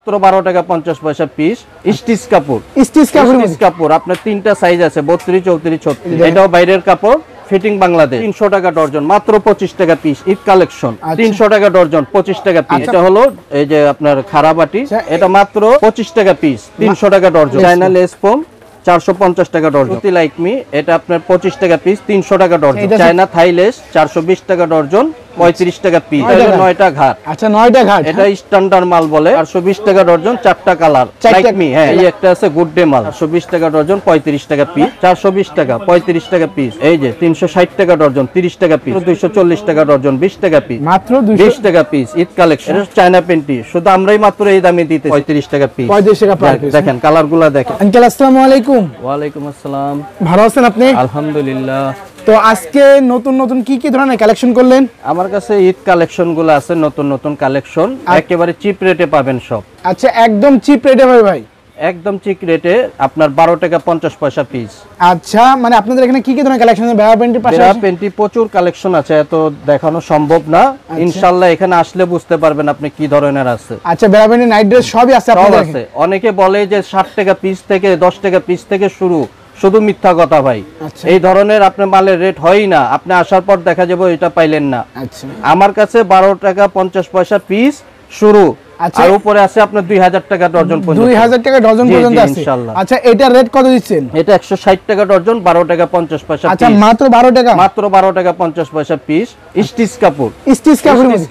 মাত্র 12 টাকা 50 পয়সা পিস। স্টিচ কাপড়, কাপড় আপনার তিনটা সাইজ আছে, 32, 34, 36। এটাও বাইরের কাপড়, ফিটিং বাংলাদেশ। 300 টাকা ডর্জন, মাত্র 25 টাকা পিস। ঈদ কালেকশন 300 টাকা ডর্জন, 25 টাকা পিস। এটা হলো এই যে আপনার খারাবাটি, এটা মাত্র 25 টাকা পিস, 300 টাকা ডর্জন। চায়না লেস ফোম 450 টাকা ডর্জন। সুতি লাইক মি, এটা আপনার 25 টাকা পিস, 300 টাকা ডর্জন। চায়না থাইলেস 420 টাকা ডর্জন, 35 টাকা পিস। 9টা ঘাট। আচ্ছা 9টা ঘাট, এটা স্ট্যান্ডার্ড মাল বলে। 420 টাকা ডর্জন, 4টা কালার। লাইক মি, হ্যাঁ এই একটা আছে গুড ডে মাল, 420 টাকা ডর্জন, 35 টাকা পিস। 420 টাকা, 35 টাকা পিস। এই যে 360 টাকা ডর্জন, 30 টাকা পিস। 240 টাকা ডর্জন, 20 টাকা পিস, মাত্র 20 টাকা piece. Eid collection, China panty, শুধু আমরাই মাত্র এই দামে দিতে 35 টাকা পিস। 35 টাকা পার পিস। দেখেন কালারগুলো দেখেন। আঙ্কেল আসসালামু আলাইকুম। ওয়া আলাইকুম আসসালাম। ভালো আছেন আপনি? আলহামদুলিল্লাহ। তো আজকে নতুন নতুন কি কি ধরনের কালেকশন করলেন? আমার কাছে ঈদ কালেকশন গুলো আছে, নতুন নতুন কালেকশন, একেবারে চিপ রেটে পাবেন সব। আচ্ছা একদম চিপ রেটে হবে ভাই? একদম চিপ রেটে, আপনার 12 টাকা 50 পয়সা পিস। আচ্ছা মানে আপনাদের এখানে কি কি ধরনের কালেকশন আছে? বেড়া পেন্টির পাশে বেড়া পেন্টি প্রচুর কালেকশন আছে, এত দেখানো সম্ভব না। ইনশাআল্লাহ এখানে আসলে বুঝতে পারবেন আপনি কি ধরনের আছে। আচ্ছা বেড়া পেন্টি নাইট ড্রেস সবই আছে আপনাদের আছে। অনেকে বলে যে 60 টাকা পিস থেকে 10 টাকা পিস থেকে শুরু, শুধু মিথ্যা কথা ভাই। এই ধরনের আপনার মালের রেট হয়ই না, আপনি আসার পর দেখা যাবে এটা পাইলেন না। আচ্ছা আমার কাছে 12 টাকা 50 পয়সা পিস শুরু, আর উপরে আছে আপনার 2000 টাকা ডজন পর্যন্ত। 2000 টাকা ডজন পর্যন্ত আছে ইনশাআল্লাহ। আচ্ছা এটা রেট কত দিচ্ছেন? এটা 160 টাকা ডজন, 12 টাকা 50 পয়সা পিস। আচ্ছা মাত্র 12 টাকা? মাত্র 12 টাকা 50 পয়সা পিস। স্টিচ কাপড়,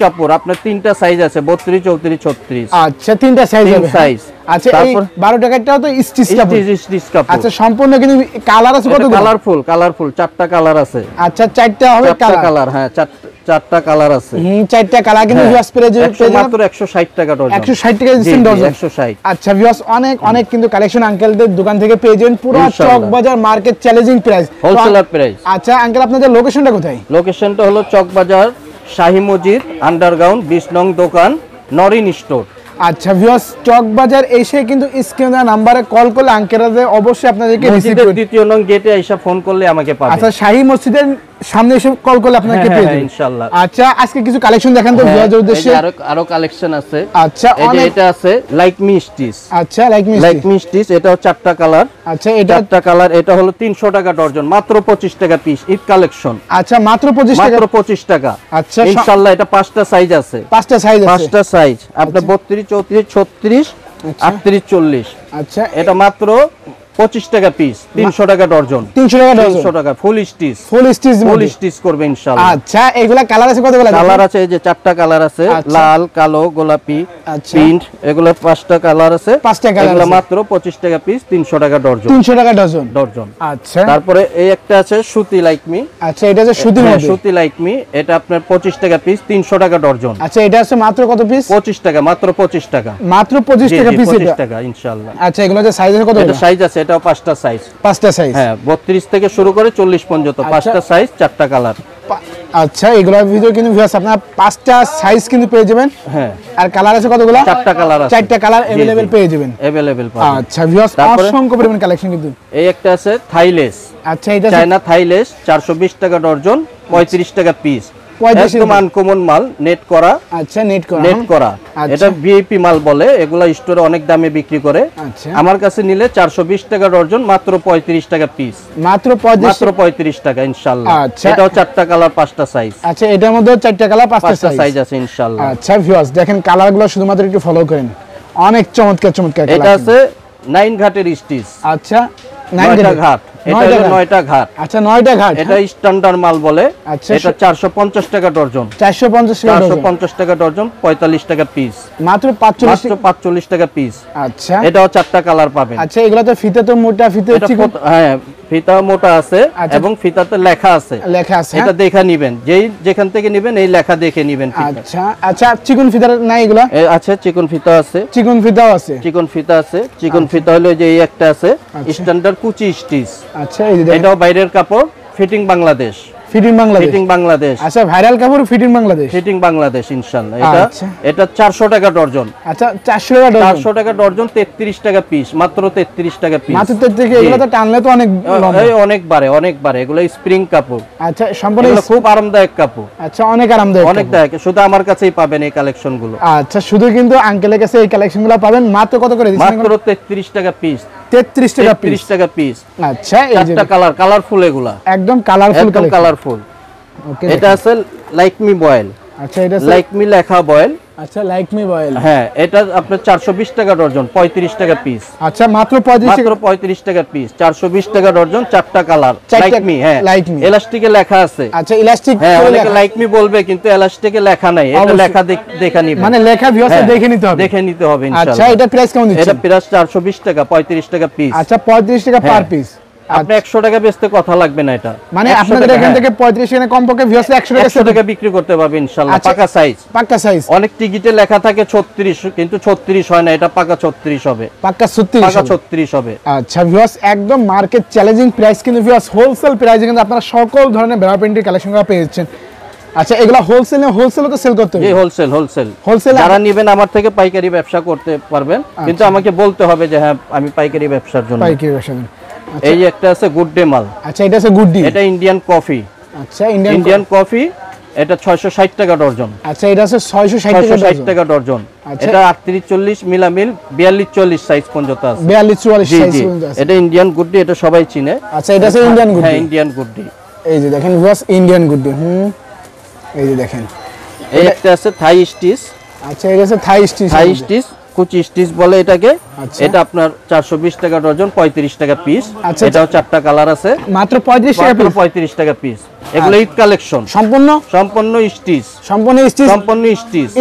কাপড় আপনার তিনটা সাইজ আছে, 32, 34, 36। আচ্ছা তিনটা সাইজ হবে। সাইজ। আচ্ছা এই 12 টাকাটাও তো স্টিচ কাপড়? স্টিচ কাপড়। আচ্ছা সম্পূর্ণ কিন্তু কালার আছে কতগুলো? কালারফুল 4টা কালার আছে। আচ্ছা 4টা হবে কালার, হ্যাঁ 4টা কালার আছে। 4টা কালার কিন্তু ভিউয়ার্স পেজে মাত্র 160 টাকা ডজন। 160 টাকা দিচ্ছেন ডজন? 160। আচ্ছা ভিউয়ার্স অনেক কিন্তু কালেকশন আঙ্কেলদের দোকান থেকে পেয়ে যাবেন, পুরো Chawkbazar market challenging price, wholesaler price. আচ্ছা আঙ্কেল আপনাদের লোকেশনটা কোথায়? লোকেশনটা হলো চকবাজার শাহী মসজিদ আন্ডারগ্রাউন্ড 20 নং দোকান, নরিন স্টোর। আচ্ছা ভিউয়ার্স চকবাজার এসে কিন্তু স্ক্রিনে দেওয়া নম্বরে কল করলে আঙ্কেলরা অবশ্যই আপনাদেরকে রিসিভ করবে। দ্বিতীয় নং গেটে এসে ফোন করলে আমাকে পাবে। আচ্ছা শাহী মসজিদের সামনে এসে কল করলে আপনাকে পেয়ে যাবেন ইনশাআল্লাহ। আচ্ছা আজকে কিছু কালেকশন দেখান তো ভিউয়ারদের উদ্দেশ্যে। আরো কালেকশন আছে। আচ্ছা এটা আছে লাইক মি স্টিচ। আচ্ছা লাইক মি স্টিচ, এটাও 4টা কালার। আচ্ছা এটা 4টা কালার। এটা হলো 300 টাকা ডজন, মাত্র 25 টাকা পিস। ঈদ কালেকশন। আচ্ছা মাত্র 25 টাকা? মাত্র 25 টাকা। আচ্ছা ইনশাআল্লাহ। এটা 5টা সাইজ আছে। 5টা সাইজ আছে? 5টা সাইজ আপনার 32, 34, 36, 38, 40। আচ্ছা এটা মাত্র 25 টাকা পিস, 300 টাকা ডজন। 300 টাকা ফুল স্টিচ করবে ইনশাআল্লাহ। আচ্ছা এগুলা কালার আছে কতগুলো? কালার আছে এই যে 4টা কালার আছে, লাল, কালো, গোলাপি, পিঙ্ক। এগুলা 5টা কালার আছে। 5টা কালার। এগুলা মাত্র 25 টাকা পিস, 300 টাকা ডজন। 300 টাকা ডজন। আচ্ছা তারপরে এই একটা আছে সুতি লাইক মি। আচ্ছা এটা আছে সুতির মধ্যে? সুতি লাইক মি, এটা আপনার 25 টাকা পিস, 300 টাকা ডজন। আচ্ছা এটা আছে মাত্র কত পিস? 25 টাকা, মাত্র 25 টাকা। মাত্র 25 টাকা পিস? 25 টাকা ইনশাআল্লাহ। আচ্ছা এগুলোতে সাইজ আছে কত? এটা সাইজ আছে, এটাও 5টা সাইজ। 5টা সাইজ, হ্যাঁ 32 থেকে শুরু করে 40 পর্যন্ত। 5টা সাইজ, 4টা কালার। আচ্ছা এগুলোর ভিতরে কিন্তু ভিউয়ার্স আপনারা 5টা সাইজ কিন্তু পেয়ে যাবেন। হ্যাঁ আর কালার আছে কতগুলো? 4টা কালার আছে। 4টা কালার अवेलेबल পেয়ে যাবেন। পাবেন। আচ্ছা ভিউয়ার্স অসংখ্য পরিমাণ কালেকশন কিন্তু। এই একটা আছে থাইলেস। আচ্ছা এটা চায়না থাইলেস 420 টাকা ডজন, 35 টাকা পিস। একদম আনকমন মাল, নেট করা। আচ্ছা নেট করা। এটা ভিআইপি মাল বলে, এগুলা স্টোরে অনেক দামে বিক্রি করে। আচ্ছা আমার কাছে নিলে 420 টাকা ডজন, মাত্র 35 টাকা পিস। মাত্র 35 টাকা ইনশাআল্লাহ। আচ্ছা এটাও 4টা কালার, 5টা সাইজ। আচ্ছা এটার মধ্যে 4টা কালার, 5টা সাইজ আছে ইনশাআল্লাহ। আচ্ছা ভিউয়ার্স দেখেন কালারগুলো শুধুমাত্র একটু ফলো করেন, অনেক চমৎকার কালার। এটা আছে 9 ঘাটের স্টিচ। আচ্ছা 9টা ঘাট। এটা হলো 9টা ঘাট। আচ্ছা 9টা ঘাট। এটা স্ট্যান্ডার্ড মাল বলে। আচ্ছা এটা 450 টাকা ডজন। 450 টাকা ডজন, 45 টাকা পিস। মাত্র 45 টাকা পিস। আচ্ছা এটাও 4টা কালার পাবেন। আচ্ছা এগুলা তো ফিতা তো মোটা, ফিতা চিকন। হ্যাঁ ফিতা মোটা আছে এবং ফিতাতে লেখা আছে। এটা দেখে নেবেন, যেই যেখান থেকে নেবেন এই লেখা দেখে নেবেন। আচ্ছা আচ্ছা চিকন ফিতা নাই এগুলা? আছে চিকন ফিতা আছে। চিকন ফিতাও আছে? চিকন ফিতা আছে। চিকন ফিতা হলো যে এই একটা আছে স্ট্যান্ডার্ড কুচি স্টিচ। আচ্ছা এটাও বাইরের কাপড়, fitting Bangladesh. Fitting Bangladesh. Fitting Bangladesh. আচ্ছা ভাইরাল কাপড় ফিটিং বাংলাদেশ। ফিটিং বাংলাদেশ ইনশাআল্লাহ। এটা 400 টাকা ডজন। আচ্ছা 400 টাকা ডজন। 400 টাকা ডজন, 33 টাকা পিস, মাত্র 33 টাকা পিস। মাত্র 33। এগুলো তো টানলে তো অনেক লম্বা। এই অনেক বারে এগুলো স্প্রিং কাপড়। আচ্ছা সম্পূর্ণ খুব আরামদায়ক কাপড়। আচ্ছা অনেক আরামদায়ক। অনেক দায়ক, শুধু আমার কাছেই পাবেন এই কালেকশন গুলো। আচ্ছা শুধু কিন্তু আঙ্কেলের কাছে এই কালেকশন গুলো পাবেন। মাত্র কত করে দিচ্ছেন? মাত্র 33 টাকা পিস। 33 টাকা পিস। 33 টাকা পিস। আচ্ছা এই যে কালারফুল এগুলা, একদম কালারফুল কালেকশন। কালারফুল। ওকে এটা আছে লাইক মি বয়েল। আচ্ছা এটা লাইক মি লেখা বয়েল। আচ্ছা লাইক মি বয়েল। হ্যাঁ, এটা আপনার 420 টাকা ডজন, 35 টাকা পিস। আচ্ছা মাত্র 35 টাকা পিস, 420 টাকা ডজন, 4টা কালার। লাইক মি, হ্যাঁ এলাস্টিকে লেখা আছে। আচ্ছা ইলাস্টিক, হ্যাঁ অনেকে লাইক মি বলবে কিন্তু এলাস্টিকে লেখা নাই। এটা লেখা দেখে নিবেন, মানে লেখা ভিউয়ার্স দেখে নিতে হবে ইনশাআল্লাহ। আচ্ছা এটা প্রাইস কেমন দিচ্ছেন? এটা প্রাইস 420 টাকা, 35 টাকা পিস। আচ্ছা 35 টাকা পার পিস। আপনি 100 টাকা বেচতে কথা লাগবে না। এটা মানে আপনাদের এখান থেকে 35 টাকা কমপক্ষে ভিউয়ার্স 100 টাকা বিক্রি করতে পারবে ইনশাআল্লাহ। পাকা সাইজ, পাকা সাইজ। অনেক টিকিটে লেখা থাকে 36, কিন্তু 36 হয় না, এটা পাকা 36 হবে। পাকা 36 হবে। আচ্ছা ভিউয়ার্স একদম মার্কেট চ্যালেঞ্জিং প্রাইস, কিন্তু ভিউয়ার্স হোলসেল প্রাইসে কিন্তু আপনারা সকল ধরনের ব্রা প্যান্টের কালেকশনগুলো পেয়ে যাচ্ছেন। আচ্ছা এগুলা হোলসেলে তো সেল করতে হবে? জি হোলসেল। যারা নেবেন আমার থেকে পাইকারি ব্যবসা করতে পারবেন, কিন্তু আমাকে বলতে হবে যে হ্যাঁ আমি পাইকারি ব্যবসার জন্য। এই একটা আছে গুড ডে মাল। আচ্ছা এটা আছে গুড ডে। এটা ইন্ডিয়ান কফি। আচ্ছা ইন্ডিয়ান কফি, এটা 660 টাকা ডজন। আচ্ছা এটা আছে 660 টাকা ডজন। এটা 38 40 মিলামিল, 42 40 সাইজ পর্যন্ত আছে। 42 44 সাইজ পর্যন্ত আছে। এটা ইন্ডিয়ান গুড ডে, এটা সবাই চিনে। আচ্ছা এটা আছে ইন্ডিয়ান গুড ডে। হ্যাঁ ইন্ডিয়ান গুড ডে। এই যে দেখেন ভিউয়ার্স ইন্ডিয়ান গুড ডে। এই যে দেখেন এই একটা আছে থাই স্টিচ। আচ্ছা এটা আছে থাই স্টিচ, কুচি স্টিচ বলে এটাকে। এটা আপনার 420 টাকা ডজন, 35 টাকা পিস। এটাও 4টা কালার আছে। মাত্র 35 টাকা পিস। এগুলো ঈদ কালেকশন, সম্পূর্ণ স্টিচ,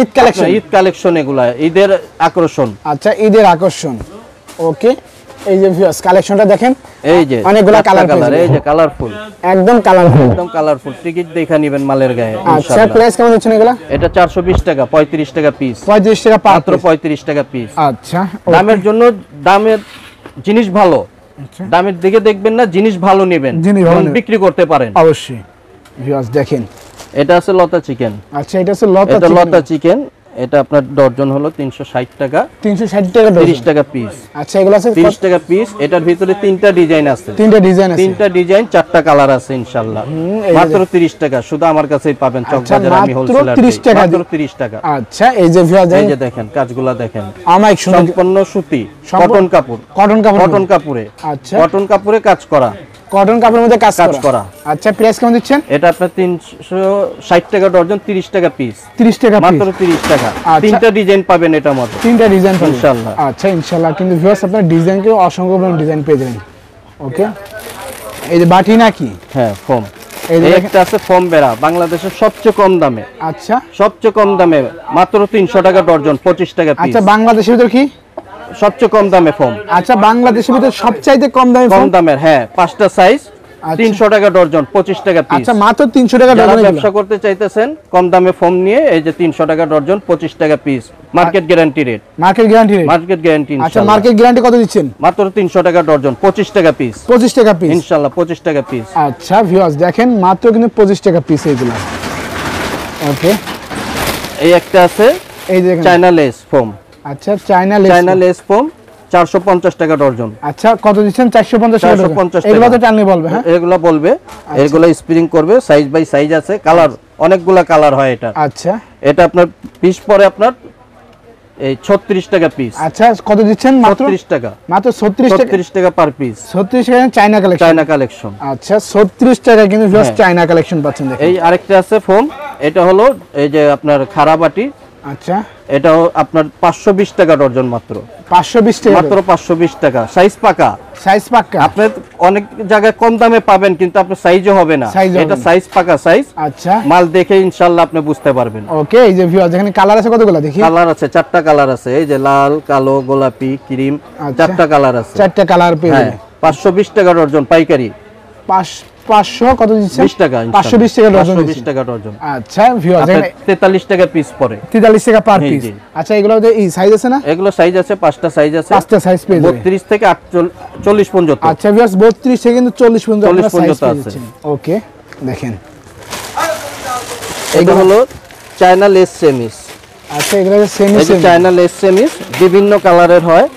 ঈদ কালেকশন। এগুলা ঈদের আকর্ষণ। আচ্ছা ঈদের আকর্ষণ। ওকে এই যে ভিউয়ার্স কালেকশনটা দেখেন, এই যে অনেকগুলা কালার, এই যে কালারফুল, একদম কালারফুল। টিকিট দেখা নেবেন মালের গায়ে আচ্ছা ইনশাআল্লাহ। প্রাইস কেমন দিচ্ছেন এগুলা? এটা 420 টাকা, 35 টাকা পিস। 35 টাকা মাত্র 35 টাকা পিস। আচ্ছা দামের জন্য, দামের জিনিস ভালো, দামের দিকে দেখবেন না, জিনিস ভালো নেবেন, বিক্রি করতে পারেন অবশ্যই। ভিউয়ার্স দেখেন এটা আছে লতা চিকেন। আচ্ছা এটা আছে লতা চিকেন। এটা আপনার ডজন হলো 360 টাকা, 30 টাকা পিস। আচ্ছা এগুলো আছে 30 টাকা পিস। এটার ভিতরে 3টা ডিজাইন আছে, 3টা ডিজাইন 4টা কালার আছে ইনশাআল্লাহ। মাত্র 30 টাকা, শুধু আমার কাছেই পাবেন চকবাজারে, আমি হোলসেলার। মাত্র 30 টাকা। আচ্ছা এই যে ভিউয়ার্স এই যে দেখেন কাজগুলো দেখেন, সুন্দর, সম্পূর্ণ সুতি, কটন কাপড়ে। আচ্ছা কটন কাপড়ে কাজ করা, কটন কাপড়ের মধ্যে কাজ করা। আচ্ছা প্রাইস কেমন দিচ্ছেন? এটা আপনার 360 টাকা ডজন, 30 টাকা পিস। 30 টাকা মাত্র 30 টাকা। 3টা ডিজাইন পাবেন এটার মধ্যে, 3টা ডিজাইন পাবেন ইনশাআল্লাহ। আচ্ছা ইনশাআল্লাহ। কিন্তু ভিউয়ার্স আপনার ডিজাইনকে অসংখ্য ডিজাইন পেয়ে যাবেন। ওকে এই যে বাটি নাকি? হ্যাঁ ফোম। এই একটা আছে ফোম বেড়া, বাংলাদেশের সবচেয়ে কম দামে। আচ্ছা সবচেয়ে কম দামে, মাত্র 300 টাকা ডজন, 25 টাকা পিস। আচ্ছা বাংলাদেশের ভিতর কি সবচেয়ে কম দামে ফোম? আচ্ছা বাংলাদেশের ভিতর সবচাইতে কম দামের, হ্যাঁ 5টা সাইজ, 300 টাকা ডজন, 25 টাকা পিস। আচ্ছা মাত্র 300 টাকা ডজন। ব্যবসা করতে চাইতেছেন কম দামে ফোম নিয়ে, এই যে 300 টাকা ডজন, 25 টাকা পিস। Market guarantee rate. আচ্ছা মার্কেট গ্যারান্টি কত দিচ্ছেন? মাত্র 300 টাকা ডজন, 25 টাকা পিস। 25 টাকা পিস ইনশাআল্লাহ, 25 টাকা পিস। আচ্ছা ভিউয়ার্স দেখেন মাত্র কিন্তু 25 টাকা পিস এইগুলো। ওকে এই একটা আছে, এই দেখেন চায়না লেস ফোম। আচ্ছা চায়না লেস ফোম 450 টাকা ডজন। আচ্ছা কত দিচ্ছেন? 450 টাকা। এগুলো তো টানলে বলবে, হ্যাঁ এগুলো বলবে, এগুলো স্প্রিং করবে, সাইজ বাই সাইজ আছে, কালার অনেকগুলা কালার হয় এটা। আচ্ছা এটা আপনার পিস পরে আপনার এই 36 টাকা পিস। আচ্ছা কত দিচ্ছেন? মাত্র 36 টাকা। মাত্র 36 টাকা পার পিস। 36 টাকা চায়না কালেকশন। আচ্ছা 36 টাকা কিন্তু ভিউয়ার্স চায়না কালেকশন পাচ্ছেন দেখেন। এই আরেকটা আছে ফোম, এটা হলো এই যে আপনার খারাবাটি। আচ্ছা এটাও আপনার 520 টাকা ডজন, মাত্র 520 টাকা, মাত্র 520 টাকা। সাইজ পাকা। আপনি অনেক জায়গায় কম দামে পাবেন, কিন্তু আপনার সাইজও হবে না। এটা সাইজ পাকা সাইজ। আচ্ছা মাল দেখে ইনশাআল্লাহ আপনি বুঝতে পারবেন। ওকে এই যে ভিউয়ার্স এখানে কালার আছে কতগুলো দেখি? কালার আছে 4টা কালার আছে, এই যে লাল, কালো, গোলাপি, ক্রিম, 4টা কালার আছে। 4টা কালার পেয়ে যাবেন। 520 টাকা ডজন পাইকারি। 500 কত দিচ্ছেন? 20 টাকা। 520 টাকা ডজন। 520 টাকা ডজন। আচ্ছা ভিউয়ার্স এখানে 43 টাকা পিস পড়ে। 43 টাকা পার পিস। আচ্ছা এগুলোতে এই সাইজ আছে না? এগুলো সাইজ আছে, 5টা সাইজ আছে। 5টা সাইজ পেয়ে যাবেন, 32 থেকে 40 পর্যন্ত। আচ্ছা ভিউয়ার্স 32 থেকে কিন্তু 40 পর্যন্ত সাইজ আছে। ওকে দেখেন এটা হলো চায়না লেস সেমিস। আচ্ছা এগুলো সেমি এই যে সেমি চায়না লেস সেমিস বিভিন্ন কালারের হয়,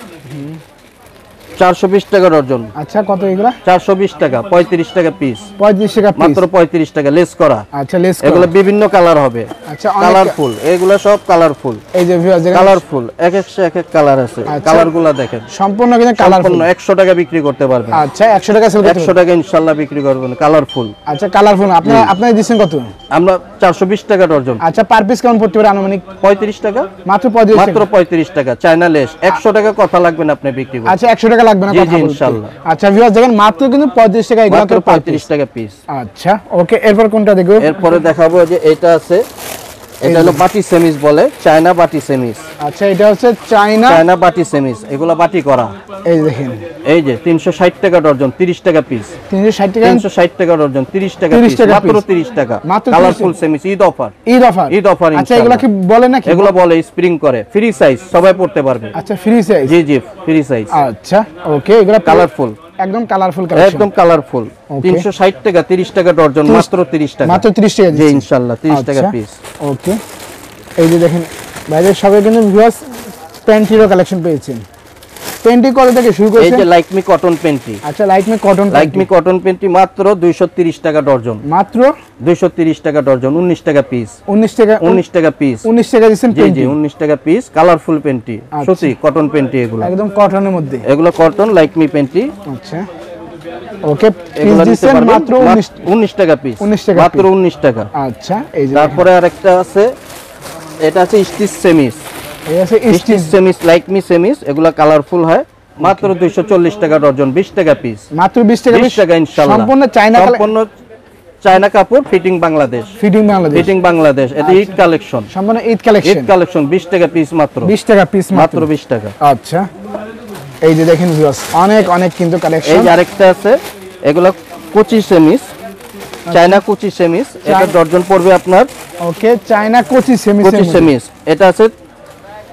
420 টাকা ডজন। আচ্ছা কত এগুলো? 420 টাকা, 35 টাকা পিস, 35 টাকা পিস, মাত্র 35 টাকা লেস করা। আচ্ছা লেস এগুলো বিভিন্ন কালার হবে, আচ্ছা কালারফুল, এগুলো সব কালারফুল। এই যে ভিউয়ার্স কালারফুল, এক এক কালার আছে, কালারগুলো দেখেন সম্পূর্ণ কিন্তু কালারফুল। 100 টাকা বিক্রি করতে পারবেন। আচ্ছা 100 টাকা সেল করতে 100 টাকা ইনশাআল্লাহ বিক্রি করবেন, কালারফুল। আচ্ছা কালারফুল আপনি দিচ্ছেন কত? আমরা 420 টাকা ডজন। আচ্ছা পার পিস কেমন পড়তে পারে আনুমানিক? 35 টাকা, মাত্র 35 মাত্র 35 টাকা চায়না লেস। 100 টাকা কথা লাগবে না আপনি বিক্রি করতে। আচ্ছা 100 টাকা লাগবে না কথা বলতে ইনশাআল্লাহ। আচ্ছা ভিউয়ার্স দেখেন মাত্র কিন্তু 35 টাকা এগুলো মাত্র 35 টাকা পিস। আচ্ছা ওকে এরপর কোনটা দেখব? এরপরে দেখাবো যে এটা আছে, এটা হলো বাটি সেমিস বলে, চায়না বাটি সেমিস। আচ্ছা এটা হচ্ছে চায়না বাটি সেমিস, এগুলা বাটি করা। এই দেখেন এই যে 360 টাকা ডজন, 30 টাকা পিস। 360 টাকা 360 টাকা ডজন, 30 টাকা 30 পিস, টাকা মাত্র piece। 30 টাকা। মাত্র 30 colourful সেমিস, Eid offer. Eid offer আচ্ছা এগুলো কি বলে নাকি? এগুলো বলে স্প্রিং করে, ফ্রি সাইজ, সবাই পড়তে পারবে। আচ্ছা ফ্রি সাইজ? জি জি ফ্রি সাইজ। আচ্ছা ওকে এগুলো কালারফুল, একদম কালারফুল কালেকশন, একদম কালারফুল। 360 টাকা, 30 টাকা ডজন, মাত্র 30 টাকা। মাত্র 30 টাকা জি ইনশাআল্লাহ 30 টাকা পিস। ওকে এই যে দেখেন বাইরে সবাই কিন্তু ভিউয়ার্স প্যান্টিরও কালেকশন পেয়েছেন। প্যান্টি কত থেকে শুরু এই করেছেন? যে লাইকমি কটন প্যান্টি। আচ্ছা লাইকমি কটন প্যান্টি মাত্র 230 টাকা ডজন, মাত্র 230 টাকা ডজন, 19 টাকা পিস। 19 টাকা 19 টাকা পিস, 19 টাকা দিবেন জি জি 19 টাকা পিস। কালারফুল প্যান্টি, সুতি কটন প্যান্টি, এগুলো একদম কটনের মধ্যে, এগুলো কটন লাইকমি প্যান্টি। আচ্ছা ওকে পিস এগুলো নিতে দিবেন পারবেন মাত্র 19 টাকা পিস, 19 টাকা মাত্র 19 টাকা। আচ্ছা এই যে তারপরে আরেকটা আছে, এটা আছে স্টিচ সেমিস। এই আছে স্টিচ সেমিস, লাইকমি সেমিস, এগুলো কালারফুল হয়, মাত্র 240 টাকা ডজন, 20 টাকা পিস, মাত্র 20 টাকা 20 টাকা ইনশাআল্লাহ। সম্পূর্ণ চায়না কাপড়, ফিটিং বাংলাদেশ, ফিটিং বাংলাদেশ। এটা ঈদ কালেকশন, সম্পূর্ণ ঈদ কালেকশন, 20 টাকা পিস, মাত্র 20 টাকা পিস, মাত্র 20 টাকা। আচ্ছা এই যে দেখেন ভিউয়ার্স অনেক কিন্তু কালেকশন। এই যে আরেকটা আছে, এগুলো কুচি সেমিস, চায়না কুচি সেমিস। এটা ডজন পড়বে আপনার, ওকে চায়না কুচি সেমিস। এটা আছে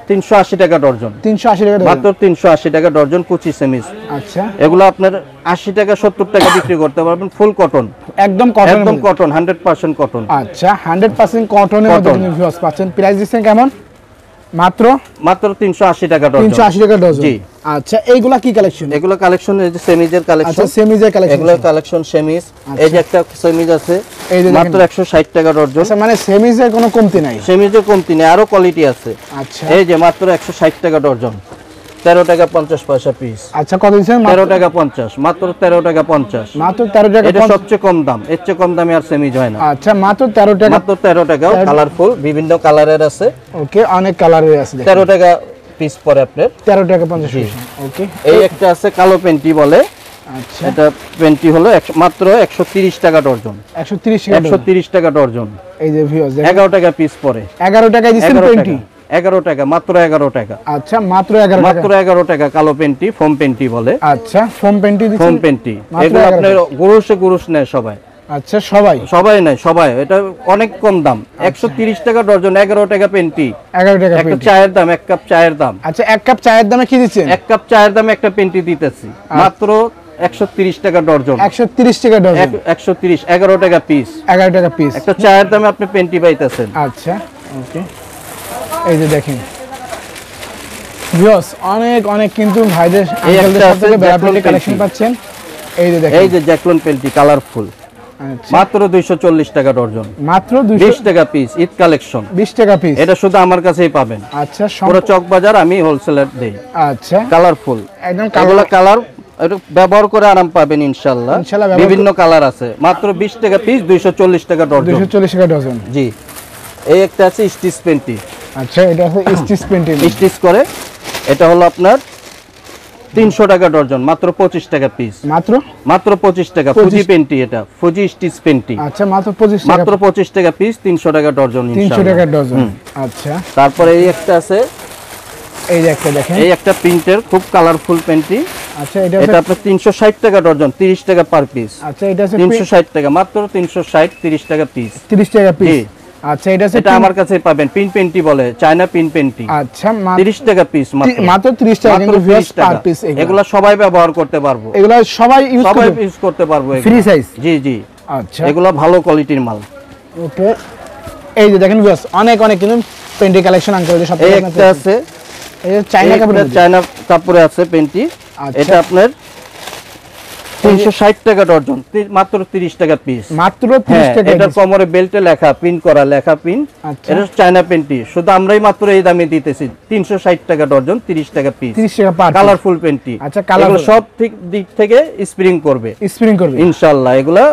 380 টাকা ডজন, 380 টাকা মাত্র 380 টাকা ডজন কুচি সেমিস। আচ্ছা এগুলো আপনার 80 টাকা 70 টাকা বিক্রি করতে পারবেন, ফুল কটন, একদম কটন 100% কটন। আচ্ছা 100% কটনের মধ্যে কিন্তু ভিউয়ার্স পাচ্ছেন। প্রাইস দিচ্ছেন কেমন? মাত্র 380 টাকা ডজন, 380 টাকা ডজন। জি আচ্ছা এইগুলা কি কালেকশন? এগুলো কালেকশন, এই যে সেমিজের কালেকশন। আচ্ছা সেমিজের কালেকশন, এগুলো কালেকশন সেমিজ। এই যে একটা সেমিজ আছে, এই যে মাত্র 160 টাকা ডজন। আচ্ছা মানে সেমিজের কোনো কমতি নাই? সেমিজের কমতি নেই, আরো কোয়ালিটি আছে। আচ্ছা এই যে মাত্র 160 টাকা ডজন, 13 টাকা 50 পয়সা পিস। আচ্ছা কত দিচ্ছেন? 13 টাকা 50, মাত্র 13 টাকা 50, মাত্র 13 টাকা। এটা সবচেয়ে কম দাম, এর চেয়ে কম দামে আর সেমিজ হয় না। আচ্ছা মাত্র 13 টাকা, মাত্র 13 টাকা। কালারফুল, বিভিন্ন কালারের আছে। ওকে অনেক কালারের আছে। 13 টাকা পিস পরে আপনার, 13 টাকা 50 পয়সা। ওকে এই একটা আছে কালো পেন্টি বলে। আচ্ছা এটা পেন্টি হলো মাত্র 130 টাকা ডজন, 130 টাকা 130 টাকা ডজন। এই যে ভিউয়ার্স 11 টাকা পিস পরে, 11 টাকায় দিচ্ছেন পেন্টি? 11 টাকা, মাত্র 11 টাকা। আচ্ছা মাত্র 11 টাকা, মাত্র 11 টাকা। কালো পেন্টি, ফোম পেন্টি বলে। আচ্ছা ফোম পেন্টি দিচ্ছেন? ফোম পেন্টি এগুলো আপনার গুরুশ নেয় সবাই। আচ্ছা সবাই নেয়, সবাই। এটা অনেক কম দাম, 130 টাকা ডজন, 11 টাকা পেন্টি, 11 টাকা একটা চায়ের দাম, এক কাপ চায়ের দাম। আচ্ছা এক কাপ চায়ের দামে কি দিচ্ছেন? এক কাপ চায়ের দামে একটা পেন্টি দিতেছি, মাত্র 130 টাকা ডজন, 130 টাকা ডজন, 130, 11 টাকা পিস, 11 টাকা পিস। একটা চায়ের দামে আপনি পেন্টি পাইতেছেন। আচ্ছা ওকে এই যে দেখেন ভিউয়ার্স অনেক কিন্তু ভাইদের আঙ্কেলদের সাথে ব্যাপারে কালেকশন পাচ্ছেন। এই যে দেখেন, এই যে জ্যাকলন পেন্টি কালারফুল, মাত্র 240 টাকা ডজন, মাত্র 20 টাকা পিস, ঈদ কালেকশন, 20 টাকা পিস। এটা শুধু আমার কাছেই পাবেন। আচ্ছা পুরো চক বাজার আমি হোলসেলার দেই। আচ্ছা কালারফুল, একদম কালার এটা ব্যবহার করে আরাম পাবেন ইনশাআল্লাহ। বিভিন্ন কালার আছে, মাত্র 20 টাকা পিস, 240 টাকা ডজন, 240 টাকা ডজন। জি এই একটা আছে স্টিচ পেন্টি। আচ্ছা এটা আছে স্টিচ পেন্টি, স্টিচ করে। এটা হলো আপনার 300 টাকা ডজন, মাত্র 25 টাকা পিস, মাত্র 25 টাকা। ফুজি পেন্টি, এটা ফুজি স্টিচ পেন্টি। আচ্ছা মাত্র 25 টাকা, মাত্র 25 টাকা পিস, 300 টাকা ডজন ইনশাআল্লাহ, 300 টাকা ডজন। আচ্ছা তারপরে এই একটা আছে, এই যে একটা দেখেন, এই একটা প্রিন্টের খুব কালারফুল পেন্টি। আচ্ছা এটা আপনার 360 টাকা ডজন, 30 টাকা পার পিস। আচ্ছা এটা আছে 360 টাকা, মাত্র 360, 30 টাকা পিস, 30 টাকা পিস। আচ্ছা এটা আমার কাছে পাবেন, পিন পেন্টি বলে, চায়না পিন পেন্টি। আচ্ছা 30 টাকা পিস, মাত্র 30 টাকা কিন্তু পার পিস। এগুলা সবাই ব্যবহার করতে পারবো, এগুলা সবাই ইউজ করতে পারবো, ফ্রি সাইজ। জি জি। আচ্ছা এগুলা ভালো কোয়ালিটির মাল। ওকে এই যে দেখেন ভিউয়ার্স অনেক কিন্তু পেন্টি কালেকশন আঙ্কেল যে সব একটা আছে, এই যে চাইনা কাপড়, চায়না কাপড়ে আছে পেন্টি। এটা আপনার 360 টাকা ডজন, মাত্র 30 টাকা পিস, মাত্র 30 টাকা। এটা কোমরে বেল্টে লেখা প্রিন্ট করা, লেখা প্রিন্ট। এটা চায়না পেন্টি, শুধু আমরাই মাত্র এই দামে দিতেছি 360 টাকা ডজন, 30 টাকা পিস, 30 টাকা পার কালারফুল পেন্টি। আচ্ছা, কালারফুল সব দিক থেকে স্প্রিং করবে ইনশাআল্লাহ, এগুলা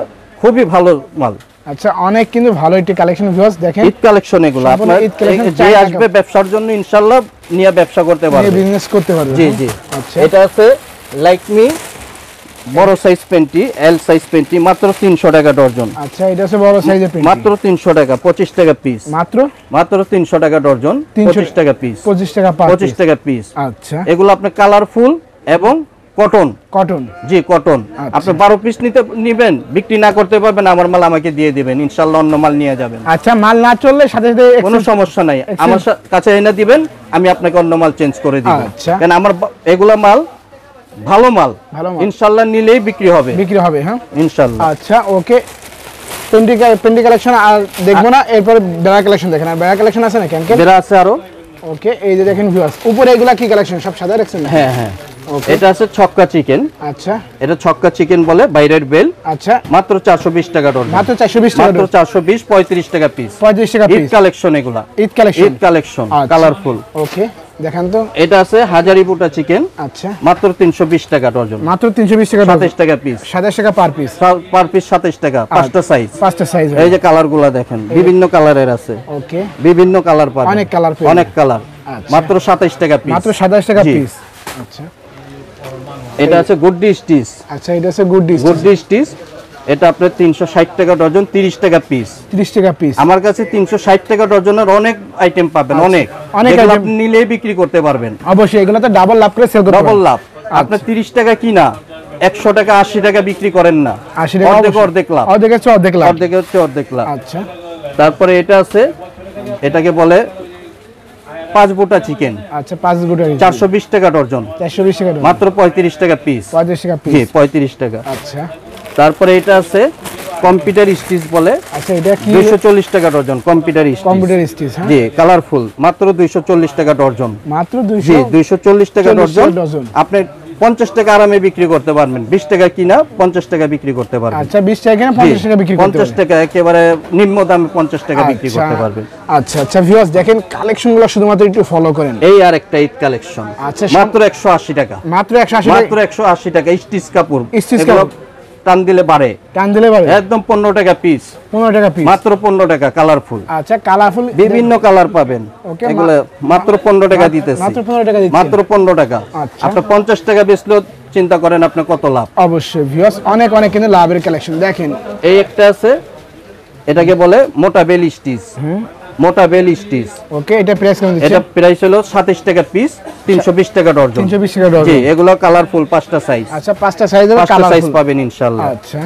খুবই ভালো মাল। আচ্ছা, অনেক কিন্তু ভালো একটি কালেকশন ভিউয়ার্স, দেখেন ঈদ কালেকশন এগুলো। আপনার যে আসবে ব্যবসার জন্য ইনশাআল্লাহ নিয়ে ব্যবসা করতে পারবে, বিজনেস করতে পারবে। জি জি। আচ্ছা, এটা আছে লাইকমি বড় size panty, L size panty, মাত্র 300 টাকা ডজন। আচ্ছা, এটা আছে বড় সাইজের পেন্টি, মাত্র 300 টাকা, 25 টাকা পিস, মাত্র 300 টাকা ডজন, 25 টাকা পিস, 25 টাকা পার, 25 টাকা পিস। আচ্ছা, এগুলো আপনি কালারফুল এবং কটন, জি কটন। আপনি 12 পিস নিবেন, বিক্রি না করতে পারবেন, আমার মাল আমাকে দিয়ে দিবেন, ইনশাআল্লাহ অন্য মাল নিয়ে যাবেন। আচ্ছা, মাল না চললে সাথে সাথে কোনো সমস্যা নাই, আমার কাছে এনে দিবেন, আমি আপনাকে অন্য মাল চেঞ্জ করে দিব। কারণ আমার এগুলা মাল ভালো মাল, ইনশাআল্লাহ নিলেই বিক্রি হবে, হ্যাঁ ইনশাআল্লাহ। আচ্ছা, ওকে, পেন্টি কালেকশন আর দেখবো না, এরপর বেড়া কালেকশন দেখেন। আর বেড়া কালেকশন আছে নাকি আঙ্কেল? বেড়া আছে আরো। ওকে, এই যে দেখেন ভিউয়ার্স, উপরে এগুলা কি কালেকশন, সব সাদা রাখছেন? হ্যাঁ হ্যাঁ, এটা আছে ছক্কা চিকেন। আচ্ছা, এটা ছক্কা চিকেন বলে, বাইরের বেল। আচ্ছা, মাত্র 420 টাকা ডজন, মাত্র 420 টাকা, মাত্র 420, 35 টাকা পিস, 35 টাকা পিস। ঈদ কালেকশন এগুলা, ঈদ কালেকশন কালারফুল। ওকে, দেখান তো। এটা আছে হাজারি বুটা চিকেন। আচ্ছা, মাত্র 320 টাকা ডজন, মাত্র 320 টাকা, 27 টাকা পিস, 27 টাকা পার পিস, 27 টাকা, পাঁচটা সাইজ। এই যে কালারগুলো দেখেন, বিভিন্ন কালারের আছে। ওকে, বিভিন্ন কালার পাবেন, অনেক কালার। মাত্র 27 টাকা পিস, মাত্র 27 টাকা পিস। আচ্ছা, এটা আছে গুডডি স্টিচ। আচ্ছা, এটা আছে গুডডি স্টিচ। এটা আপনার 360 টাকা ডজন, 30 টাকা পিস, 30 টাকা পিস। আমার কাছে 360 টাকা ডজনের অনেক আইটেম পাবেন, অনেক আপনি নিলেই বিক্রি করতে পারবেন। অবশ্যই এগুলো তো ডাবল লাভ করে সেল করতে পারবেন, ডাবল লাভ। আপনি 30 টাকা কিনা 100 টাকা 80 টাকা বিক্রি করেন না, 80 টাকা অর্ধেক লাভ, অর্ধেক লাভ। আচ্ছা, তারপরে এটা আছে, এটাকে বলে 5 বুটা চিকেন। আচ্ছা, 5 বুটা 420 টাকা ডজন, 420 টাকা, মাত্র 35 টাকা পিস, 35 টাকা পিস, জি 35 টাকা। আচ্ছা, তারপরে এটা আছে কম্পিউটার স্টিচ বলে। আচ্ছা, এটা কি? 240 টাকা ডজন, কম্পিউটার স্টিচ, হ্যাঁ জি কালারফুল, মাত্র 240 টাকা ডজন, মাত্র 240 টাকা ডজন। আপনি 50 টাকা আরামে বিক্রি করতে পারবেন, 20 টাকা কিনা 50 টাকা বিক্রি করতে পারবেন। আচ্ছা, 20 টাকা কিনা 50 টাকা বিক্রি করতে পারবেন, 50 টাকা একেবারে নিম্ন দামে 50 টাকা বিক্রি করতে পারবেন। আচ্ছা আচ্ছা ভিউয়ার্স, দেখেন কালেকশনগুলো শুধুমাত্র একটু ফলো করেন। এই আরেকটা ঈদ কালেকশন, আচ্ছা, মাত্র 180 টাকা, মাত্র 180 টাকা। স্টিচ কাপড়, টান দিলে বাড়ে, একদম 15 টাকা পিস, 15 টাকা পিস, মাত্র 15 টাকা। কালারফুল, আচ্ছা কালারফুল বিভিন্ন কালার পাবেন, এগুলো মাত্র 15 টাকা দিতেছি, মাত্র 15 টাকা। আপনি 50 টাকা বেচলেও চিন্তা করেন আপনি কত লাভ। অবশ্যই ভিউয়ার্স, অনেক অনেক কিন্তু লাভের কালেকশন দেখেন। এই একটা আছে, এটাকে বলে মোটা বেল স্টিচ, মোটা বেল স্টিচ। ওকে, এটা প্রাইস কেমন দিচ্ছেন? এটা প্রাইস হলো 27 টাকা পিস, 320 টাকা ডজন, 320 টাকা ডজন। জি, এগুলো কালারফুল, 5টা সাইজ। আচ্ছা, 5টা সাইজের কালার সাইজ পাবেন ইনশাআল্লাহ। আচ্ছা,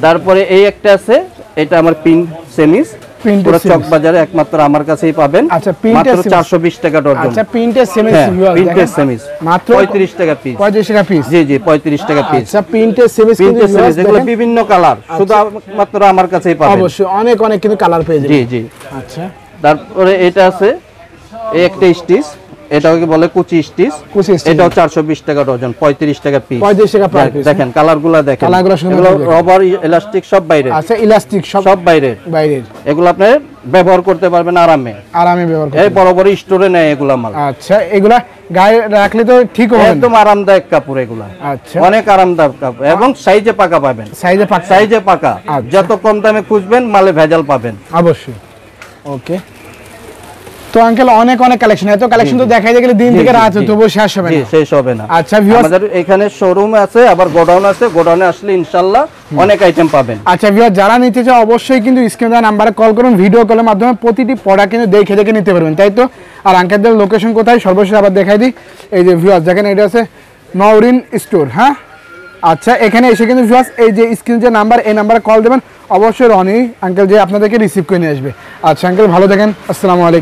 তারপরে এই একটা আছে, এটা আমার পিন সেমিস, পুরো চক বাজারে একমাত্র আমার কাছেই পাবেন। আচ্ছা, মাত্র 420 টাকা ডজন। আচ্ছা, প্রিন্টেড সেমিস, প্রিন্টেড সেমিস মাত্র 35 টাকা পিস, 35 টাকা পিস। জি জি, 35 টাকা পিস। আচ্ছা, প্রিন্টেড সেমিস, প্রিন্টেড সেমিস এগুলো বিভিন্ন কালার, শুধু মাত্র আমার কাছেই পাবেন। অবশ্যই অনেক অনেক কিন্তু কালার পেয়ে যাবেন। জি জি। আচ্ছা, তারপরে এটা আছে, এই একটা স্টিচ, এটাকে বলে কুচি স্টিচ, এটাও 420 টাকা ডজন, 35 টাকা পিস, 35 টাকা পিস। দেখেন কালারগুলো, দেখেন কালারগুলো সুন্দর, রবার ইলাস্টিক সব বাইরে। আচ্ছা, ইলাস্টিক সব বাইরে, এগুলো আপনি ব্যবহার করতে পারবেন আরামে, ব্যবহার করতে। এই বড় বড় স্টোরে নেয় এগুলা মাল। আচ্ছা, এগুলা গায়ে রাখলে তো ঠিক হবে, একদম আরামদায়ক কাপড় এগুলা। আচ্ছা, অনেক আরামদায়ক কাপড় এবং সাইজে পাকা পাবেন, সাইজে পাকা। যত কম দামে খুঁজবেন মালে ভেজাল পাবেন অবশ্যই। ওকে, তো আঙ্কেল অনেক অনেক কালেকশন, এত কালেকশন তো দেখাইতে গেলে দিন থেকে রাত তবু শেষ হবে না, শেষ হবে না। আচ্ছা ভিউয়ার্স, আমাদের এখানে শোরুম আছে, আবার গোডাউন আছে, গোডাউনে আসলে ইনশাআল্লাহ অনেক আইটেম পাবেন। আচ্ছা ভিউয়ার্স, যারা নিতে চায় অবশ্যই কিন্তু স্ক্রিনে দেওয়া নম্বরে কল করুন, ভিডিও কলের মাধ্যমে প্রতিটি প্রোডাক্ট কিন্তু দেখে দেখে নিতে পারবেন, তাই তো? আর আঙ্কেলদের লোকেশন কোথায় সর্বশেষ আবার দেখাই দিই। এই যে ভিউয়ার্স দেখেন, এটা আছে নওরিন স্টোর, হ্যাঁ। আচ্ছা, এখানে এসে কিন্তু ভিউয়ার্স এই যে স্ক্রিনে যে নাম্বার, এই নাম্বারে কল দেবেন, অবশ্যই রনি আঙ্কেল যে আপনাদেরকে রিসিভ করে নিয়ে আসবে। আচ্ছা আঙ্কেল, ভালো থাকেন, আসসালামু আলাইকুম।